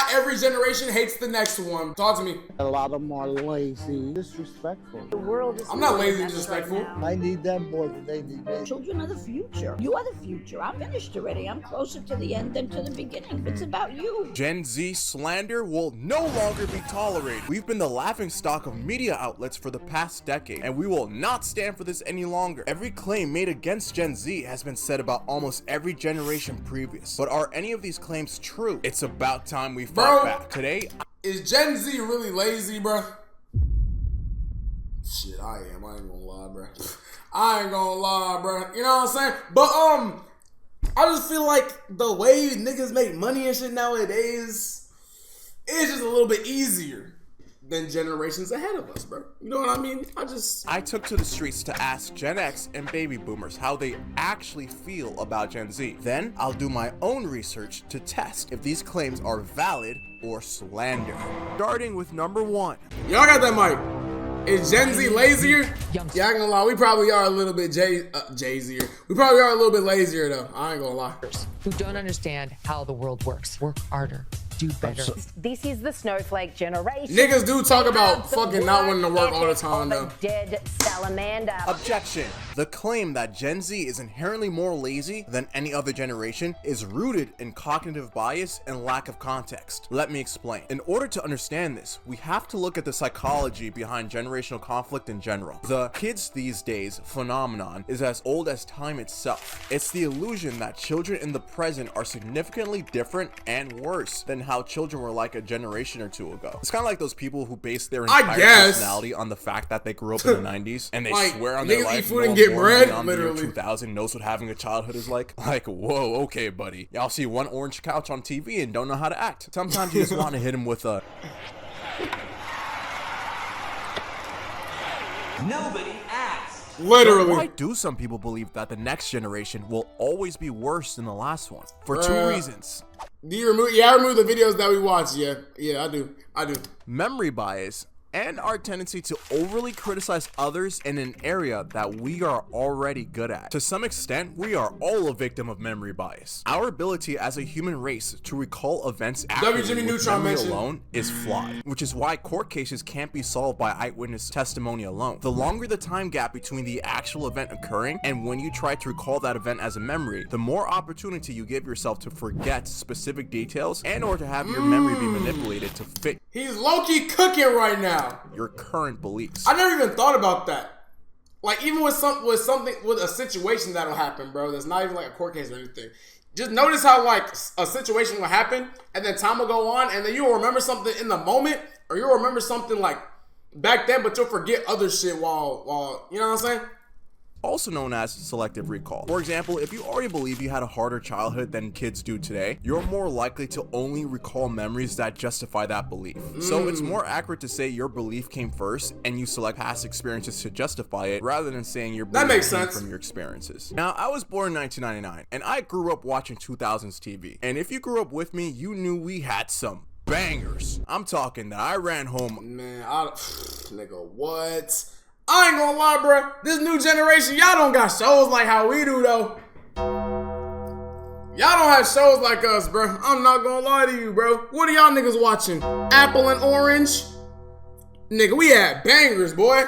not every generation hates the next one. Talk to me. A lot of them are lazy, disrespectful. The world is I'm not lazy and disrespectful. I need them more than they need me. Children are the future. You are the future. I'm finished already. I'm closer to the end than to the beginning. It's about you. Gen Z slander will no longer be tolerated. We've been the laughingstock of media outlets for the past decade, and we will not stand for this any longer. Every claim made against Gen Z has been said about almost every generation previous. But are any of these claims true? It's about time we fight back. Today, is Gen Z really lazy, bro? Shit, I am. I ain't gonna lie, bro. I ain't gonna lie, bro. You know what I'm saying? But I just feel like the way niggas make money and shit nowadays, it's just a little bit easier than generations ahead of us, bro. You know what I mean? I took to the streets to ask Gen X and baby boomers how they actually feel about Gen Z. Then I'll do my own research to test if these claims are valid or slander. Starting with number 1. Y'all got that mic. Is Gen Z lazier? Yeah, I ain't gonna lie. We probably are a little bit Jay-zier. We probably are a little bit lazier though. I ain't gonna lie. Who don't understand how the world works. Work harder. Do better. This is the snowflake generation. Niggas do talk about fucking not wanting to work all the time though. Dead salamander. Objection. The claim that Gen Z is inherently more lazy than any other generation is rooted in cognitive bias and lack of context. Let me explain. In order to understand this, we have to look at the psychology behind generational conflict in general. The kids these days phenomenon is as old as time itself. It's the illusion that children in the present are significantly different and worse than how children were like a generation or two ago. It's kind of like those people who base their entire personality on the fact that they grew up in the 90s and they like, swear on their life no one born beyond the year 2000 knows what having a childhood is like. Like, whoa, okay, buddy. Y'all see one orange couch on TV and don't know how to act. Sometimes you just want to hit him with a... Nobody acts. Literally. Why do some people believe that the next generation will always be worse than the last one? For 2 reasons. Do you remove? Yeah, I remove the videos that we watch. Yeah, I do. Memory bias and our tendency to overly criticize others in an area that we are already good at. To some extent, we are all a victim of memory bias. Our ability as a human race to recall events accurately with memory alone is flawed, which is why court cases can't be solved by eyewitness testimony alone. The longer the time gap between the actual event occurring and when you try to recall that event as a memory, the more opportunity you give yourself to forget specific details and or to have your memory be manipulated to fit. He's low-key cooking right now. Your current beliefs. I never even thought about that. Like even with a situation that'll happen, bro. That's not even like a court case or anything. Just notice how like a situation will happen and then time will go on and then you'll remember something in the moment or you'll remember something like back then, but you'll forget other shit while you know what I'm saying? Also known as selective recall. For example, if you already believe you had a harder childhood than kids do today, you're more likely to only recall memories that justify that belief. So it's more accurate to say your belief came first and you select past experiences to justify it rather than saying your belief came from your experiences. Now, I was born in 1999 and I grew up watching 2000s TV. And if you grew up with me, you knew we had some bangers. I'm talking that I ran home. Man, nigga, what? I ain't gonna lie, bro. This new generation, y'all don't got shows like how we do, though. Y'all don't have shows like us, bro. I'm not gonna lie to you, bro. What are y'all niggas watching? Apple and Orange? Nigga, we had bangers, boy.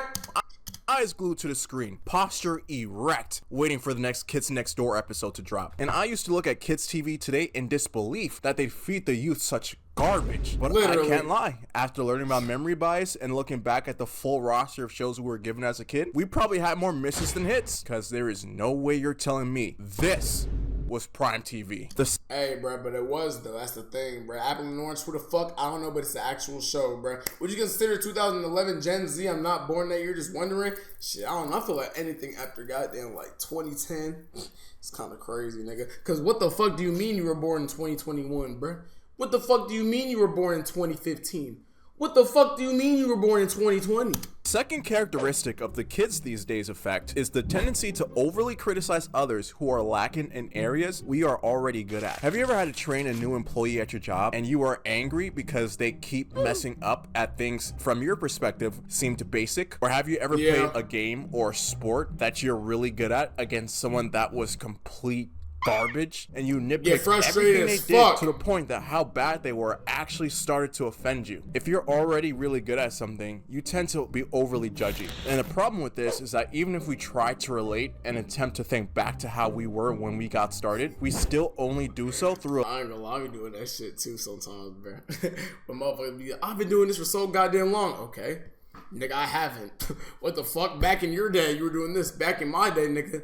Eyes glued to the screen, posture erect, waiting for the next Kids Next Door episode to drop. And I used to look at kids TV today in disbelief that they'd feed the youth such garbage. But literally. I can't lie. After learning about memory bias and looking back at the full roster of shows we were given as a kid, we probably had more misses than hits. Because there is no way you're telling me this was prime TV. Hey, bro, but it was though. That's the thing, bro. Apple and Orange, who the fuck? I don't know, but it's the actual show, bro. Would you consider 2011 Gen Z? I'm not born that year. Just wondering. Shit, I don't know. I feel like anything after goddamn like 2010, it's kind of crazy, nigga. Cause what the fuck do you mean you were born in 2021, bro? What the fuck do you mean you were born in 2015? What the fuck do you mean you were born in 2020? Second characteristic of the kids these days effect is the tendency to overly criticize others who are lacking in areas we are already good at. Have you ever had to train a new employee at your job and you are angry because they keep messing up at things from your perspective seemed basic? Or have you ever played a game or sport that you're really good at against someone that was complete garbage, and you nitpick Get frustrated everything as they did fuck. to the point that how bad they were actually started to offend you. If you're already really good at something, you tend to be overly judgy. And the problem with this is that even if we try to relate and attempt to think back to how we were when we got started, we still only do so through I ain't gonna lie, I be doing that shit too sometimes, bro. But motherfuckers be like, I've been doing this for so goddamn long. Okay. Nigga, I haven't. What the fuck? Back in your day, you were doing this. Back in my day, nigga.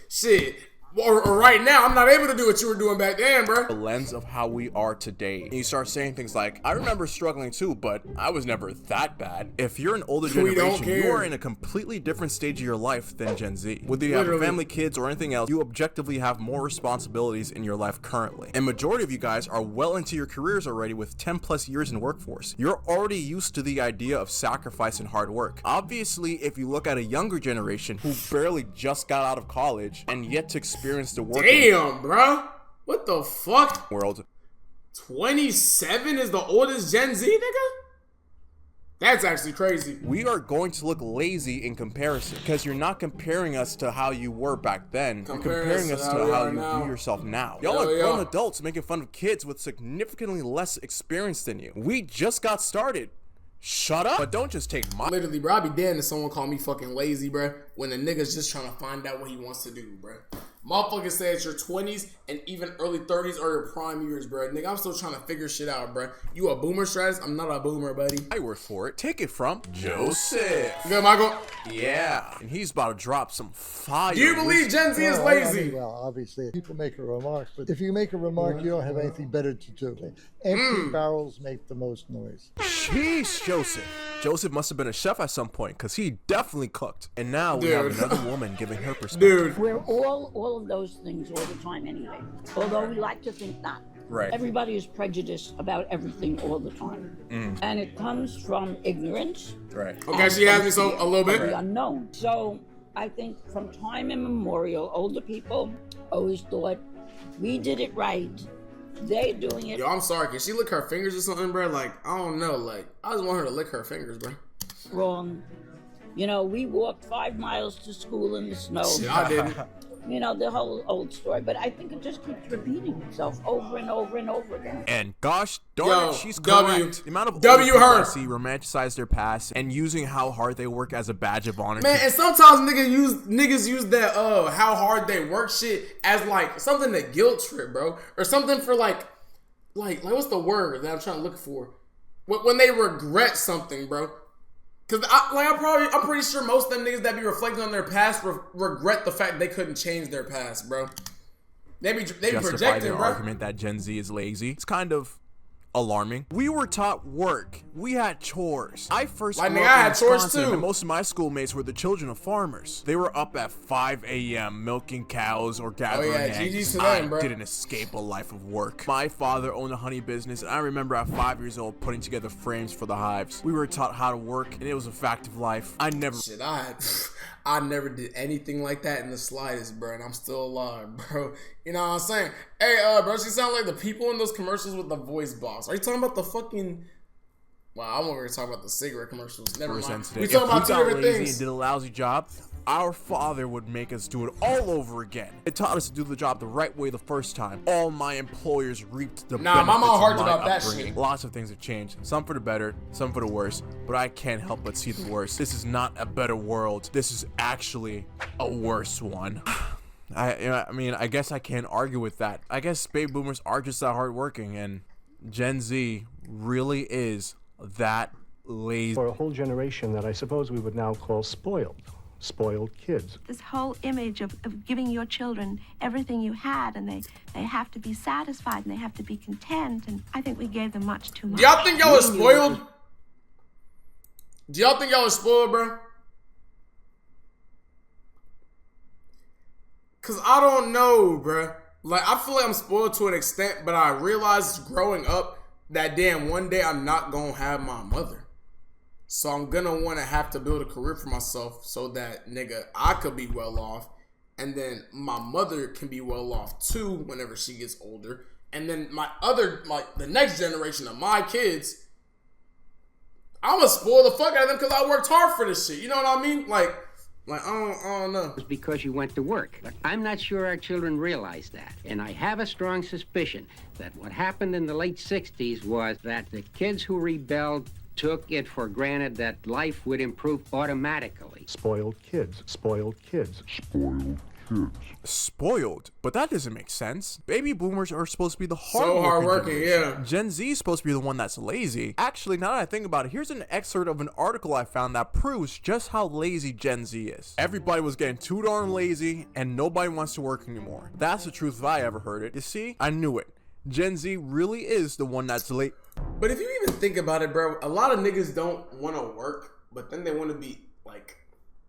Shit. Or right now, I'm not able to do what you were doing back then, bro. the lens of how we are today. And you start saying things like, I remember struggling too, but I was never that bad. If you're an older We don't generation, care. you are in a completely different stage of your life than Gen Z. Whether you have a Literally. family, kids, or anything else, you objectively have more responsibilities in your life currently. And majority of you guys are well into your careers already with 10 plus years in workforce. You're already used to the idea of sacrifice and hard work. Obviously, if you look at a younger generation who barely just got out of college and yet to experience the working Damn, bro. What the fuck? world, 27 is the oldest Gen Z, nigga? That's actually crazy. we are going to look lazy in comparison because you're not comparing us to how you were back then. You're comparing us to we how are you now. view yourself now. Y'all Hell are grown yeah. adults making fun of kids with significantly less experience than you. We just got started. Shut up. But don't just take my Literally, bro, I be damned if someone call me fucking lazy, bro, when a nigga's just trying to find out what he wants to do, bro. Motherfuckers say it's your 20s and even early 30s are your prime years, bro. Nigga, I'm still trying to figure shit out, bro. You a boomer, Stratus? I'm not a boomer, buddy. word for it. Take it from Joseph. You good, Michael? Yeah. And he's about to drop some fire. Do you believe Gen Z is Well, I lazy? mean, well, obviously, people make a remark, but if you make a remark, you don't have anything better to do. Empty barrels make the most noise. Jeez, Joseph. Joseph must have been a chef at some point because he definitely cooked. And now we have Dude. another woman giving her perspective. Dude. We're all of those things all the time anyway. Although we like to think not. Right. Everybody is prejudiced about everything all the time. And it comes from ignorance. Right. Okay, and she has from me so fear a little of bit. the unknown. So I think from time immemorial, older people always thought we did it right. They're doing it Yo, I'm sorry. Can she lick her fingers or something, bro? Like, I don't know. Like, I just want her to lick her fingers, bro. wrong. You know, we walked 5 miles to school in the snow. Shit, I didn't. You know, the whole old story. But I think it just keeps repeating itself over and over and over again. And gosh darn Yo, it, she's W. correct. The amount of W older people her. I see romanticize their past and using how hard they work as a badge of honor. Man, and sometimes niggas use that how hard they work shit as like something to guilt trip, bro, or something for like what's the word that I'm trying to look for? When they regret something, bro. Cause I'm pretty sure most of them niggas that be reflecting on their past regret the fact they couldn't change their past, bro. They be justify projecting, their bro. argument that Gen Z is lazy. It's kind of alarming. We were taught work. We had chores. I first Like, grew nigga, up I in had chores Wisconsin, too. and most of my schoolmates were the children of farmers. They were up at 5 a.m. milking cows or gathering yeah, eggs. GG's to I them, bro. didn't escape a life of work. My father owned a honey business, and I remember at 5 years old putting together frames for the hives. We were taught how to work, and it was a fact of life. I never Shit, I never did anything like that in the slightest, bro, and I'm still alive, bro. You know what I'm saying? Hey, bro, she sound like the people in those commercials with the voice box. Are you talking about the fucking... Wow, I'm over here talking about the cigarette commercials. Never mind. sensitive. We If talking about we two got different lazy things. and did a lousy job, our father would make us do it all over again. It taught us to do the job the right way the first time. All my employers reaped the Nah, my benefits mom of harped my about that upbringing. shit. Lots of things have changed. Some for the better, some for the worse. But I can't help but see the worst. This is not a better world. This is actually a worse one. I guess I can't argue with that. I guess baby boomers are just that hardworking, and Gen Z really is that lazy. For a whole generation that I suppose we would now call spoiled kids. This whole image of giving your children everything you had, and they have to be satisfied and they have to be content, and I think we gave them much too much. Do y'all think y'all are spoiled? Do y'all think y'all are spoiled, bro? Cause I don't know, bro. Like, I feel like I'm spoiled to an extent, but I realized growing up that damn one day I'm not gonna have my mother. So I'm gonna wanna have to build a career for myself so that, nigga, I could be well off. And then my mother can be well off too whenever she gets older. And then the next generation of my kids, I'm gonna spoil the fuck out of them because I worked hard for this shit. You know what I mean? Like Like, I don't know. Was because you went to work. But I'm not sure our children realize that. And I have a strong suspicion that what happened in the late 60s was that the kids who rebelled took it for granted that life would improve automatically. Spoiled kids. Spoiled kids. Spoiled kids. Spoiled? But that doesn't make sense. Baby boomers are supposed to be the So hardworking, yeah. Gen Z is supposed to be the one that's lazy. Actually, now that I think about it, here's an excerpt of an article I found that proves just how lazy Gen Z is. Everybody was getting too darn lazy, and nobody wants to work anymore. That's the truth if I ever heard it. You see? I knew it. Gen Z really is the one that's late. But if you even think about it, bro, a lot of niggas don't want to work, but then they want to be like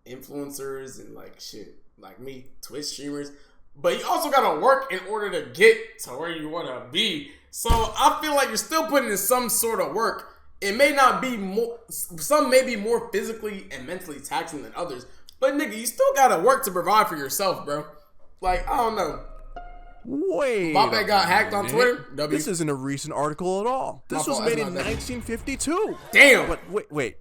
influencers and like shit, like me, Twitch streamers. But you also gotta work in order to get to where you want to be. So I feel like you're still putting in some sort of work. It may not be more, some may be more physically and mentally taxing than others, but nigga, you still gotta work to provide for yourself, bro. Like, I don't know. Wait. Mbappe got hacked on Twitter. This isn't a recent article at all. This was made in 1952. Damn. But wait.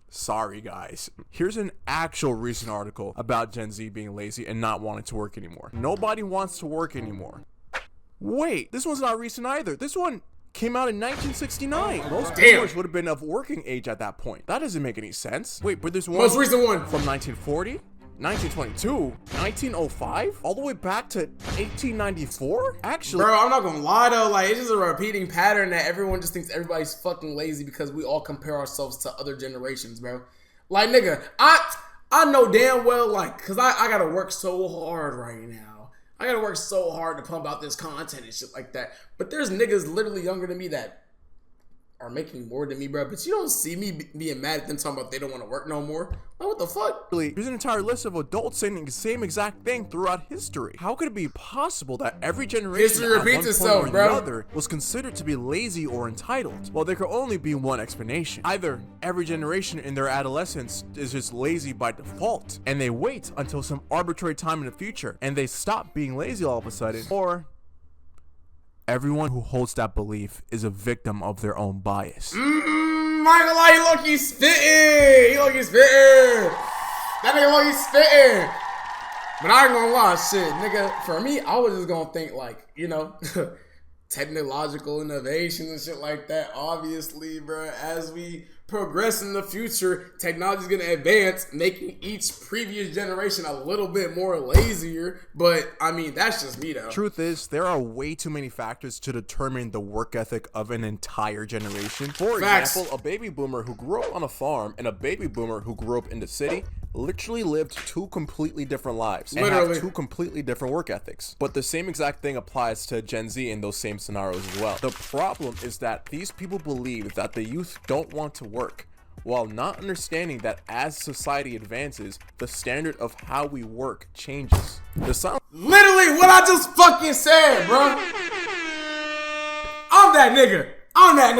Sorry, guys. Here's an actual recent article about Gen Z being lazy and not wanting to work anymore. Nobody wants to work anymore. Wait, this one's not recent either. This one came out in 1969. Most boomers would have been of working age at that point. That doesn't make any sense. Wait, but there's one. Most recent one. From 1940? 1922, 1905, all the way back to 1894. Actually, bro, I'm not gonna lie though, like, it's just a repeating pattern that everyone just thinks everybody's fucking lazy because we all compare ourselves to other generations, bro. Like, nigga, I know damn well, like, cause I gotta work so hard right now. I gotta work so hard to pump out this content and shit like that. But there's niggas literally younger than me that are making more than me, bro. But you don't see me being mad at them talking about they don't want to work no more. Like, what the fuck? There's an entire list of adults saying the same exact thing throughout history. How could it be possible that every generation history repeats itself, bro, another was considered to be lazy or entitled? Well, there could only be one explanation. Either every generation in their adolescence is just lazy by default, and they wait until some arbitrary time in the future, and they stop being lazy all of a sudden, or everyone who holds that belief is a victim of their own bias. Michael, like, he look, he's spitting. That nigga look, he's spitting. But I ain't gonna lie, shit, nigga. For me, I was just gonna think like, you know, technological innovation and shit like that. Obviously, bro, as we progress in the future, technology is gonna advance, making each previous generation a little bit more lazier. But I mean, that's just me though. Truth is, there are way too many factors to determine the work ethic of an entire generation. For example, a baby boomer who grew up on a farm and a baby boomer who grew up in the city literally lived two completely different lives and have two completely different work ethics. But the same exact thing applies to Gen Z in those same scenarios as well. The problem is that these people believe that the youth don't want to work, while not understanding that as society advances, the standard of how we work changes. Literally what I just fucking said, bro. I'm that nigga.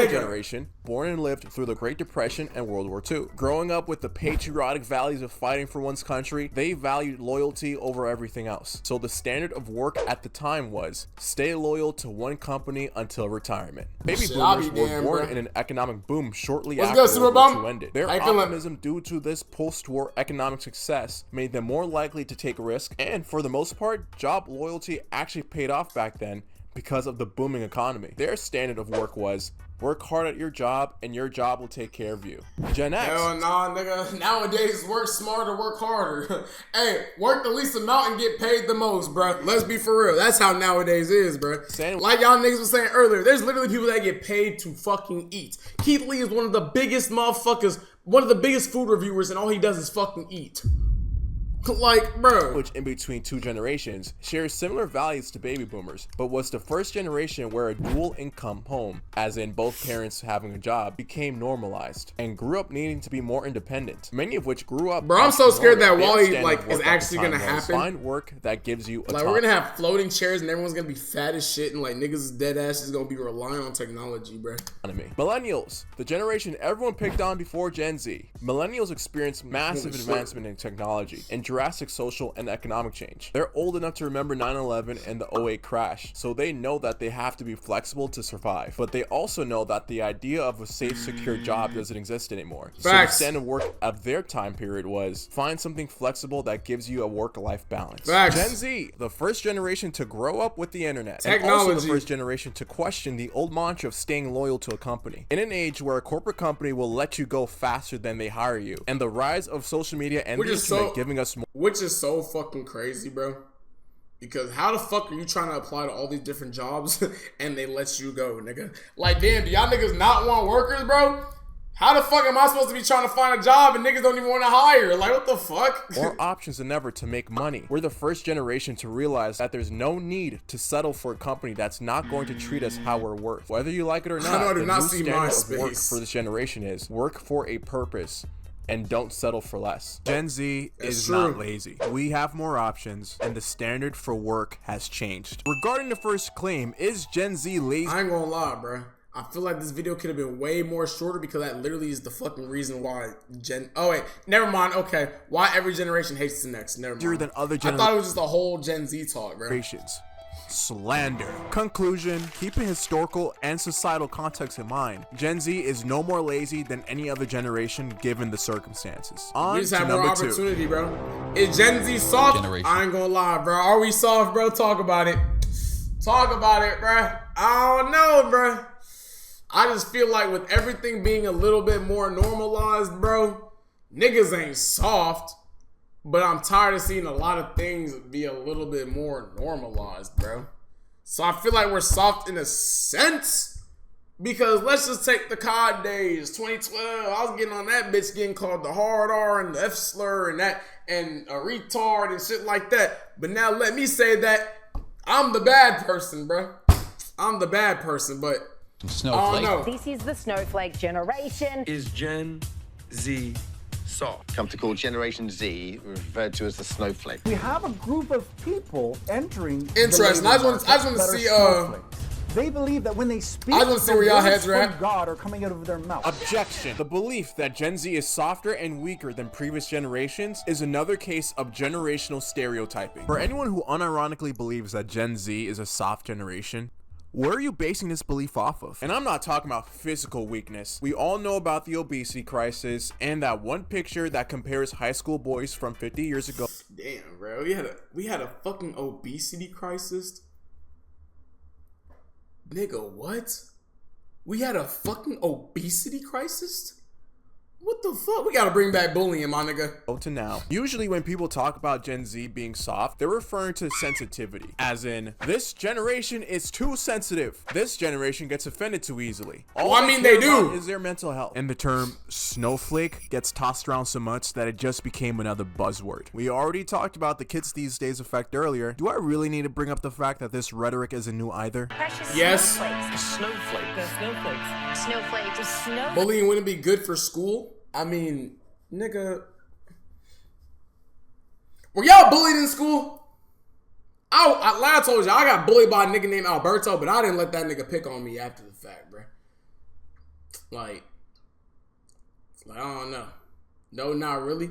Generation, born and lived through the Great Depression and World War II. Growing up with the patriotic values of fighting for one's country, they valued loyalty over everything else. So the standard of work at the time was stay loyal to one company until retirement. Baby boomers were born in an economic boom shortly after World War II ended. Their optimism due to this post-war economic success made them more likely to take risks, and for the most part, job loyalty actually paid off back then because of the booming economy. Their standard of work was work hard at your job and your job will take care of you. Gen X. Hell nah, nigga. Nowadays, work smarter, work harder. Hey, work the least amount and get paid the most, bro. Let's be for real. That's how nowadays is, bro. Like y'all niggas was saying earlier, there's literally people that get paid to fucking eat. Keith Lee is one of the biggest motherfuckers, one of the biggest food reviewers, and all he does is fucking eat. Like, bro. Which in between two generations shares similar values to baby boomers, but was the first generation where a dual income home, as in both parents having a job, became normalized and grew up needing to be more independent. Many of which grew up. Bro, I'm so scared that Wally is actually gonna happen. Find work that gives you a we're gonna have floating chairs and everyone's gonna be fat as shit and like niggas dead ass is gonna be relying on technology, bro. Millennials, the generation everyone picked on before Gen Z. Millennials experienced massive advancement in technology and drastic social and economic change. They're old enough to remember 9/11 and the 08 crash, so they know that they have to be flexible to survive. But they also know that the idea of a safe, secure job doesn't exist anymore. So the standard work of their time period was find something flexible that gives you a work-life balance. Gen Z, the first generation to grow up with the internet, and also the first generation to question the old mantra of staying loyal to a company. In an age where a corporate company will let you go faster than they hire you, and the rise of social media and the internet giving us more. Which is so fucking crazy, bro. Because how the fuck are you trying to apply to all these different jobs and they let you go, nigga? Like, damn, do y'all niggas not want workers, bro? How the fuck am I supposed to be trying to find a job and niggas don't even want to hire? Like, what the fuck? More options than ever to make money. We're the first generation to realize that there's no need to settle for a company that's not going to treat us how we're worth. Whether you like it or not, the new standard of work for this generation is work for a purpose and don't settle for less. Gen Z is not lazy. We have more options, and the standard for work has changed. Regarding the first claim, is Gen Z lazy? I ain't gonna lie, bro. I feel like this video could have been way more shorter because that literally is the fucking reason why oh wait, never mind. Okay, why every generation hates the next. Never mind. Than other I thought it was just a whole Gen Z talk, bro. Slander. Conclusion, keeping historical and societal context in mind, Gen Z is no more lazy than any other generation given the circumstances. On we just have to more number opportunity, bro. Is Gen Z soft? I ain't gonna lie, bro. Are we soft, bro? Talk about it. Talk about it, bro. I don't know, bro. I just feel like with everything being a little bit more normalized, bro, niggas ain't soft. But I'm tired of seeing a lot of things be a little bit more normalized, bro. So I feel like we're soft in a sense. Because let's just take the COD days, 2012. I was getting on that bitch getting called the hard R and the F slur and that and a retard and shit like that. But now let me say that I'm the bad person, bro. I'm the bad person, but Snowflake. Oh, no. This is the snowflake generation. Is Gen Z soft? Come to call Generation Z, referred to as the snowflake. We have a group of people entering. Interesting. I just want to see. They believe that when they speak, I just want to see where y'all heads are at. God are coming out of their mouth. Objection. The belief that Gen Z is softer and weaker than previous generations is another case of generational stereotyping. For anyone who unironically believes that Gen Z is a soft generation, where are you basing this belief off of? And I'm not talking about physical weakness. We all know about the obesity crisis and that one picture that compares high school boys from 50 years ago. Damn, bro. We had a fucking obesity crisis. Nigga, what? We had a fucking obesity crisis? What the fuck? We gotta bring back bullying, my nigga. To now. Usually when people talk about Gen Z being soft, they're referring to sensitivity. As in, this generation is too sensitive. This generation gets offended too easily. All they do is their mental health. And the term snowflake gets tossed around so much that it just became another buzzword. We already talked about the kids these days effect earlier. Do I really need to bring up the fact that this rhetoric isn't new either? Precious yes. Snowflake. The snowflakes. Snowflake. The snowflake. Bullying wouldn't be good for school. I mean, nigga, were y'all bullied in school? I told you I got bullied by a nigga named Alberto, but I didn't let that nigga pick on me after the fact, bro. Like I don't know. No, not really.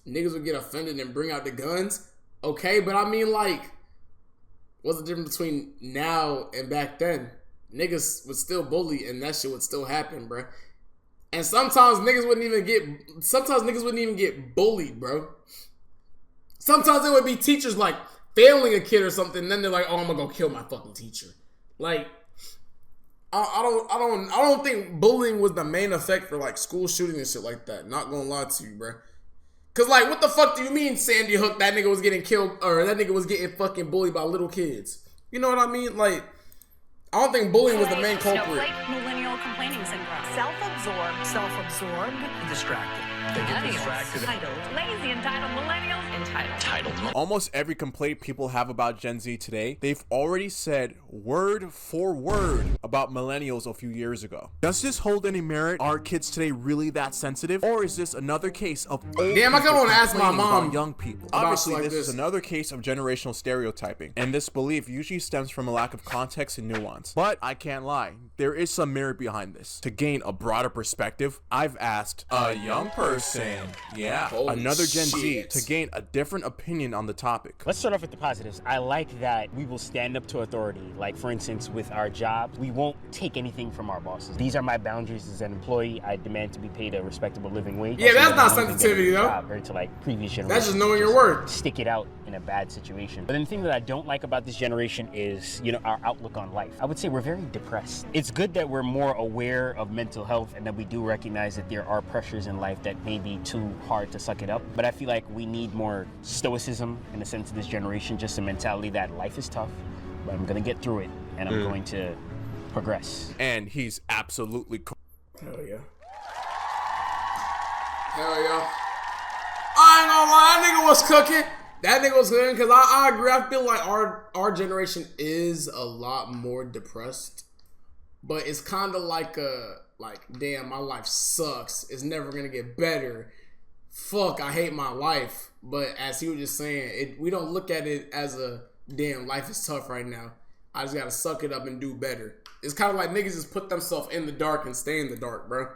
Niggas would get offended and bring out the guns. Okay, but I mean, like, what's the difference between now and back then? Niggas would still bully and that shit would still happen, bro. And sometimes niggas wouldn't even get bullied, bro. Sometimes it would be teachers like failing a kid or something, and then they're like, "Oh, I'm gonna go kill my fucking teacher." Like, I don't think bullying was the main effect for like school shooting and shit like that. Not gonna lie to you, bro. Cause like, what the fuck do you mean Sandy Hook? That nigga was getting killed, or that nigga was getting fucking bullied by little kids. You know what I mean? Like, I don't think bullying was the main culprit. Millennial complaining syndrome. Self-absorbed. Distracted. Distracted. Entitled. Lazy, entitled, millennials. Entitled. entitlement. Almost every complaint people have about Gen Z today, they've already said word for word about millennials a few years ago. Does this hold any merit? Are kids today really that sensitive? Or is this another case of old Damn, I people kinda wanna ask my complaining about mom young people? about Obviously, like this is this. another case of generational stereotyping, and this belief usually stems from a lack of context and nuance. But I can't lie, there is some merit behind this. To gain a broader perspective, I've asked a young person, another Gen Z, to gain a different opinion on the topic. Let's start off with the positives. I like that we will stand up to authority. Like, for instance, with our jobs, we won't take anything from our bosses. These are my boundaries as an employee. I demand to be paid a respectable living wage. Yeah, that's not I don't even sensitivity, get a though. job compared to like previous generations. That's just knowing your worth. Stick it out in a bad situation. But then the thing that I don't like about this generation is, you know, our outlook on life. I would say we're very depressed. It's good that we're more aware of mental health and that we do recognize that there are pressures in life that may be too hard to suck it up. But I feel like we need more stoicism in the sense of this generation, just a mentality that life is tough, but I'm gonna get through it and I'm going to progress. And he's absolutely Hell yeah. Hell yeah. I ain't gonna lie, that nigga was cooking. That nigga was cooking because I agree. I feel like our generation is a lot more depressed. But it's kind of like damn, my life sucks. It's never gonna get better. Fuck, I hate my life. But as he was just saying, we don't look at it as a damn, life is tough right now. I just gotta suck it up and do better. It's kind of like niggas just put themselves in the dark and stay in the dark, bro.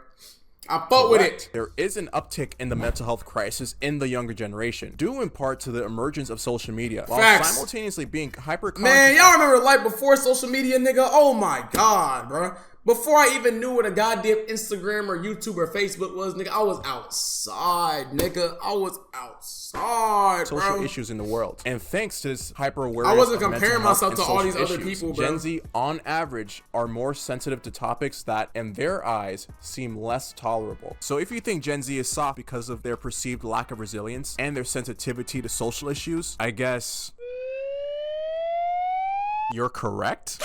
I fuck with it. There is an uptick in the mental health crisis in the younger generation, due in part to the emergence of social media, while Facts. simultaneously being hyper-conscious. Man, y'all remember like before social media, nigga? Oh my god, bro. Before I even knew what a goddamn Instagram or YouTube or Facebook was, nigga, I was outside, nigga. I was outside, bro. Social issues in the world. And thanks to this hyper-awareness, I wasn't of comparing mental health myself and to all social these other issues, people, bro. Gen Z, on average, are more sensitive to topics that, in their eyes, seem less tolerable. So if you think Gen Z is soft because of their perceived lack of resilience and their sensitivity to social issues, I guess you're correct.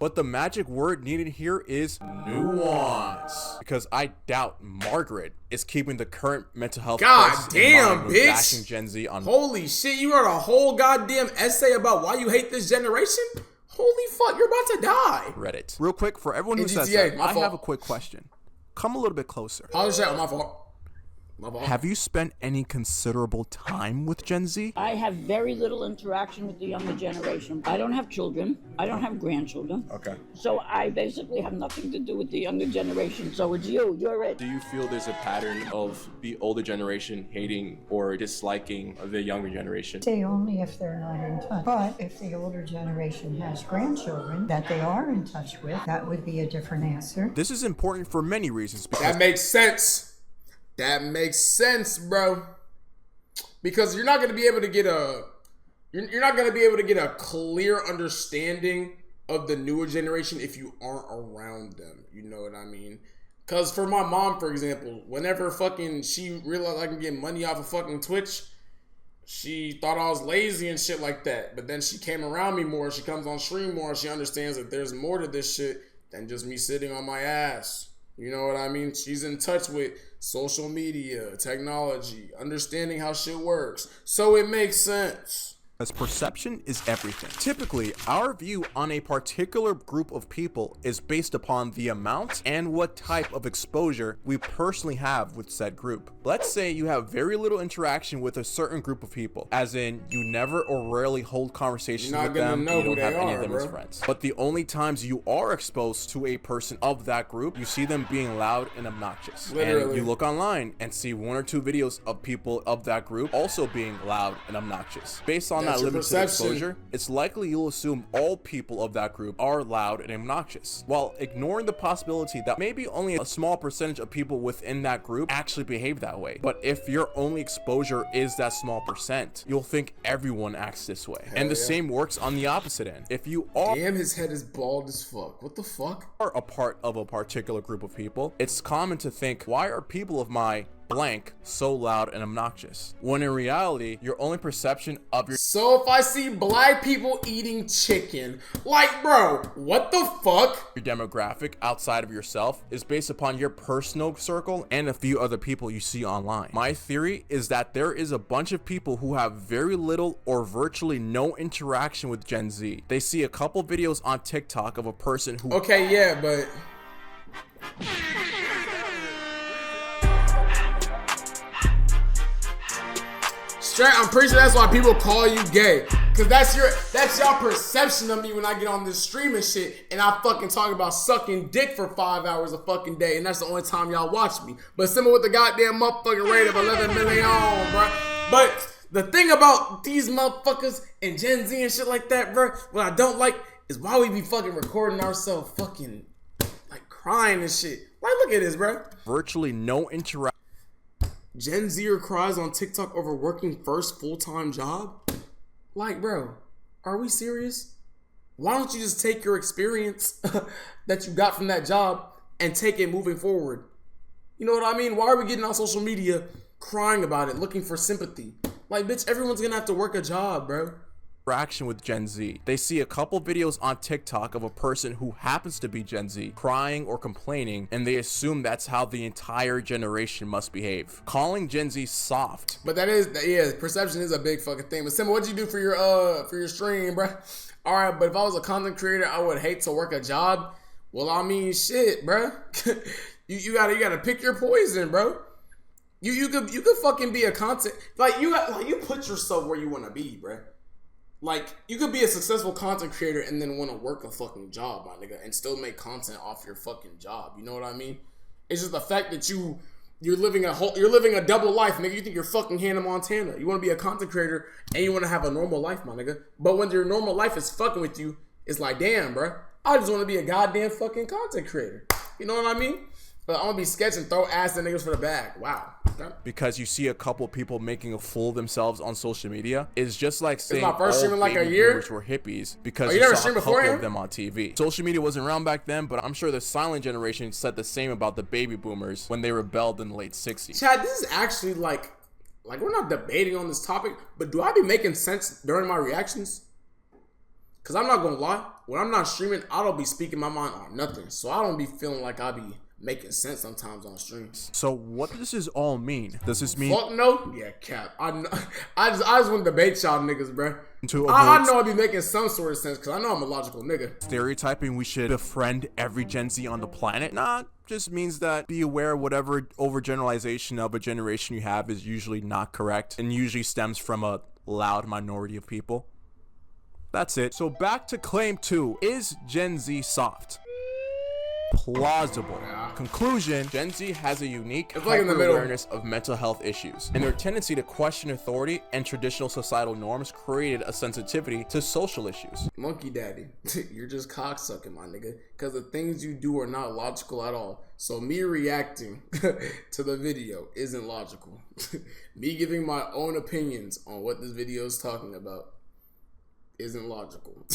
But the magic word needed here is nuance. Because I doubt Margaret is keeping the current mental health crisis in mind when bashing Gen Z on. Holy shit, you wrote a whole goddamn essay about why you hate this generation? Holy fuck, you're about to die. Reddit. Real quick, for everyone who In says GTA, that, my I fault. have a quick question. Come a little bit closer. Apologize, my fault. My fault. Have you spent any considerable time with Gen Z? I have very little interaction with the younger generation. I don't have children. I don't have grandchildren. Okay. So I basically have nothing to do with the younger generation. So it's you. You're it. Do you feel there's a pattern of the older generation hating or disliking the younger generation? Say only if they're not in touch. But if the older generation has grandchildren that they are in touch with, that would be a different answer. This is important for many reasons. Because That makes sense. That makes sense, bro. Because you're not gonna be able to get you're not gonna be able to get a clear understanding of the newer generation if you aren't around them. You know what I mean? Cause for my mom, for example, whenever fucking she realized I can get money off of fucking Twitch, she thought I was lazy and shit like that. But then she came around me more. She comes on stream more. She understands that there's more to this shit than just me sitting on my ass. You know what I mean? She's in touch with social media, technology, understanding how shit works. So it makes sense. As perception is everything. Typically, our view on a particular group of people is based upon the amount and what type of exposure we personally have with said group. Let's say you have very little interaction with a certain group of people, as in you never or rarely hold conversations You're not with gonna them, know you who don't have they any of are, them as bro. friends. But the only times you are exposed to a person of that group, you see them being loud and obnoxious. And Literally. you look online and see one or two videos of people of that group also being loud and obnoxious. Based on That's that your limited perception. exposure, it's likely you'll assume all people of that group are loud and obnoxious, while ignoring the possibility that maybe only a small percentage of people within that group actually behave that way. But if your only exposure is that small percent, you'll think everyone acts this way. And the yeah. same works on the opposite end. If you are Damn, his head is bald as fuck. What the fuck? a part of a particular group of people, it's common to think, why are people of my blank so loud and obnoxious, when in reality, your only perception of your— So if I see black people eating chicken, like, bro, what the fuck? Your demographic outside of yourself is based upon your personal circle and a few other people you see online. My theory is that there is a bunch of people who have very little or virtually no interaction with Gen Z. They see a couple videos on TikTok of a person who— Okay, yeah, but straight, I'm pretty sure that's why people call you gay. Cause that's y'all perception of me when I get on this stream and shit and I fucking talk about sucking dick for 5 hours a fucking day and that's the only time y'all watch me. But similar with the goddamn motherfucking rate of 11 million, bro. But the thing about these motherfuckers and Gen Z and shit like that, bro, what I don't like is why we be fucking recording ourselves fucking like crying and shit. Like, look at this, bro. Virtually no interaction. Gen Zer cries on TikTok over working first full-time job? Like, bro, are we serious? Why don't you just take your experience that you got from that job and take it moving forward? You know what I mean? Why are we getting on social media crying about it, looking for sympathy? Like, bitch, everyone's gonna have to work a job, bro. Interaction with Gen Z. They see a couple videos on TikTok of a person who happens to be Gen Z crying or complaining, and they assume that's how the entire generation must behave, calling Gen Z soft. But that is, yeah, perception is a big fucking thing. But Simba, what'd you do for your stream, bro? All right, but if I was a content creator, I would hate to work a job. Well, I mean, shit, bro. you gotta pick your poison, bro. You could fucking be a content, you put yourself where you want to be, bro. Like, you could be a successful content creator and then want to work a fucking job, my nigga, and still make content off your fucking job. You know what I mean? It's just the fact that you're living a double life, nigga. You think you're fucking Hannah Montana. You want to be a content creator and you want to have a normal life, my nigga. But when your normal life is fucking with you, it's like, damn, bro. I just want to be a goddamn fucking content creator. You know what I mean? But I'm gonna be sketching, throw ass at niggas for the bag. Wow. Because you see a couple people making a fool of themselves on social media is just like saying my first stream in like a baby year. boomers were hippies because you you never saw a streamed couple beforehand? of them on TV. Social media wasn't around back then, but I'm sure the silent generation said the same about the baby boomers when they rebelled in the late 60s. Chad, this is actually like we're not debating on this topic, but do I be making sense during my reactions? Cause I'm not gonna lie, when I'm not streaming, I don't be speaking my mind on nothing. So I don't be feeling like I be making sense sometimes on streams. So what does this all mean? Does this mean— Fuck no? Yeah, cap. I just want to debate y'all niggas, bro. To I know I be making some sort of sense because I know I'm a logical nigga. Stereotyping we should befriend every Gen Z on the planet? Nah, just means that be aware whatever overgeneralization of a generation you have is usually not correct and usually stems from a loud minority of people. That's it. So back to claim 2. Is Gen Z soft? Plausible. Conclusion: Gen Z has a unique awareness of mental health issues, and their tendency to question authority and traditional societal norms created a sensitivity to social issues. Monkey daddy, you're just cocksucking, my nigga, because the things you do are not logical at all. So me reacting to the video isn't logical. Me giving my own opinions on what this video is talking about isn't logical.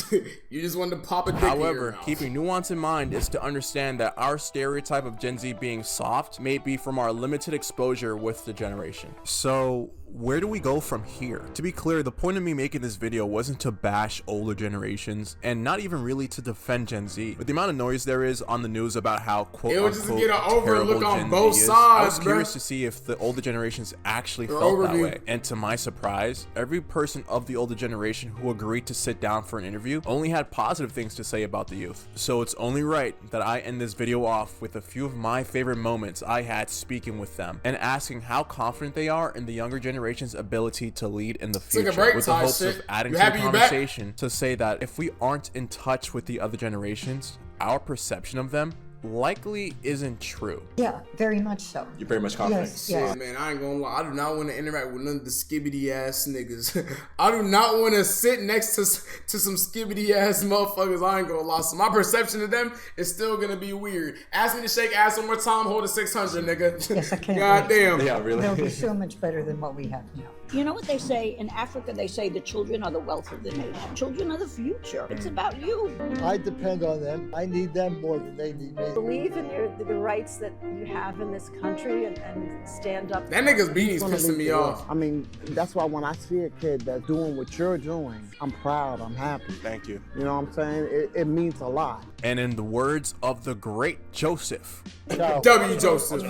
You just wanted to pop a dick in your mouth. Keeping nuance in mind is to understand that our stereotype of Gen Z being soft may be from our limited exposure with the generation. So where do we go from here? To be clear, the point of me making this video wasn't to bash older generations and not even really to defend Gen Z. With the amount of noise there is on the news about how quote unquote get an overlook terrible on Gen both Z is, sides, I was curious to see if the older generations actually felt that way. And to my surprise, every person of the older generation who agreed to sit down for an interview only had positive things to say about the youth. So it's only right that I end this video off with a few of my favorite moments I had speaking with them and asking how confident they are in the younger generation's ability to lead in the future, with the hopes of adding to the conversation to say that if we aren't in touch with the other generations, our perception of them likely isn't true. Yeah, very much so. You're very much confident. Yes, Yeah, yes. man, I ain't gonna lie. I do not want to interact with none of the skibbity ass niggas. I do not want to sit next to some skibbity ass motherfuckers. I ain't gonna lie. So my perception of them is still gonna be weird. Ask me to shake ass one more time. Hold a 600, nigga. Yes, I can. God damn. Yeah, really. They'll be so much better than what we have now. You know what they say in Africa? They say the children are the wealth of the nation. Children are the future. It's about you. I depend on them. I need them more than they need me. Believe in the rights that you have in this country and stand up. That nigga's beanie's pissing me off. I mean, that's why when I see a kid that's doing what you're doing, I'm proud, I'm happy. Thank you. You know what I'm saying? It means a lot. And in the words of the great Joseph. Ciao. W. Joseph.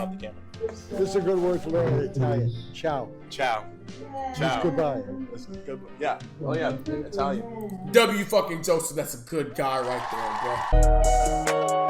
This is a good word to learn in Italian. Ciao. Ciao. Ciao. Goodbye. That's good. Yeah. Oh yeah. Italian. W. fucking Joseph. That's a good guy right there, bro.